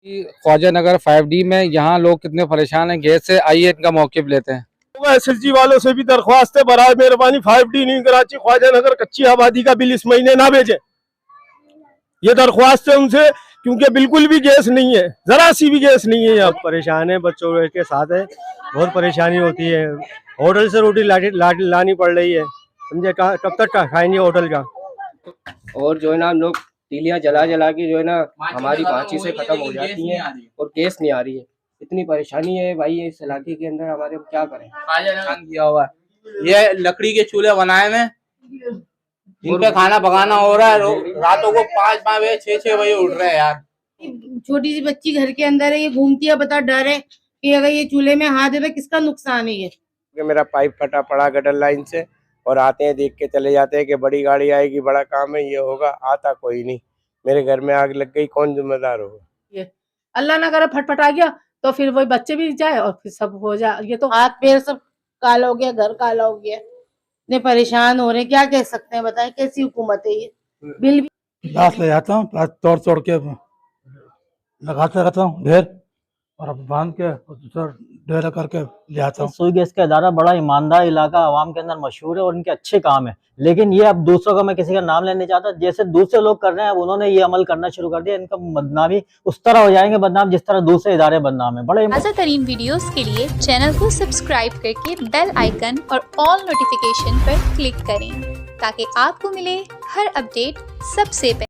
ख्वाजा नगर 5D में यहाँ लोग कितने परेशान हैं गैस से, आइए इनका मौक़िफ़ लेते हैं। SSG वालों से भी दरख्वास्त है, बराए मेहरबानी 5D न्यू कराची ख्वाजा नगर कच्ची आबादी का बिल इस महीने ना भेजें। ये दरख्वास्त है उनसे, क्योंकि बिल्कुल भी गैस नहीं है, जरा सी भी गैस नहीं है। यहाँ परेशान है, बच्चों के साथ है, बहुत परेशानी होती है। होटल से रोटी लानी पड़ रही है, समझे, कब तक खाएंगे होटल का। और जो है ना हम लोग तीलियां जला जला के जो है ना हमारी बाँची से खत्म हो जाती हैं और गैस नहीं आ रही है। इतनी परेशानी है भाई इस इलाके के अंदर हमारे, हम क्या करें। किया हुआ ये लकड़ी के चूल्हे बनाए में, इन पे खाना पकाना हो रहा है। रातों को 5-5 बजे 6-6 बजे उठ रहे हैं यार। छोटी सी बच्ची घर के अंदर है, ये घूमती है, बता डर है कि अगर ये चूल्हे में हाथ दे किसका नुकसान है। ये मेरा पाइप फटा पड़ा गटर लाइन से, और आते हैं देख के चले जाते हैं कि बड़ी गाड़ी आएगी, बड़ा काम है, ये होगा, आता कोई नहीं। मेरे घर में आग लग गई, कौन जिम्मेदार होगा। ये अल्लाह ना करे फटफट आ गया तो फिर वही बच्चे भी जाए और फिर सब हो जाए। ये तो हाथ पैर सब काला हो गया, घर काला हो गया, इतने परेशान हो रहे हैं, क्या कह सकते हैं, बताएं कैसी हुकूमत है ये। बिल भी प्लास ले जाता हूँ, प्लास तोड़ के लगाते रहता हूँ ढेर, और अब बांध के दूसरा ढेर करके ले आता हूँ। सुई गैस का इदारा बड़ा ईमानदार इलाका आवाम के अंदर मशहूर है और इनके अच्छे काम है, लेकिन ये अब दूसरों का, मैं किसी का नाम लेने चाहता, जैसे दूसरे लोग कर रहे हैं अब उन्होंने ये अमल करना शुरू कर दिया। इनका बदनामी उस तरह हो जाएंगे बदनाम जिस तरह दूसरे इदारे बदनाम है। बड़े ताज़ा तरीन वीडियोस के लिए चैनल को सब्सक्राइब करके बेल आइकन और ऑल नोटिफिकेशन पर क्लिक करें ताकि आपको मिले हर अपडेट सबसे पहले।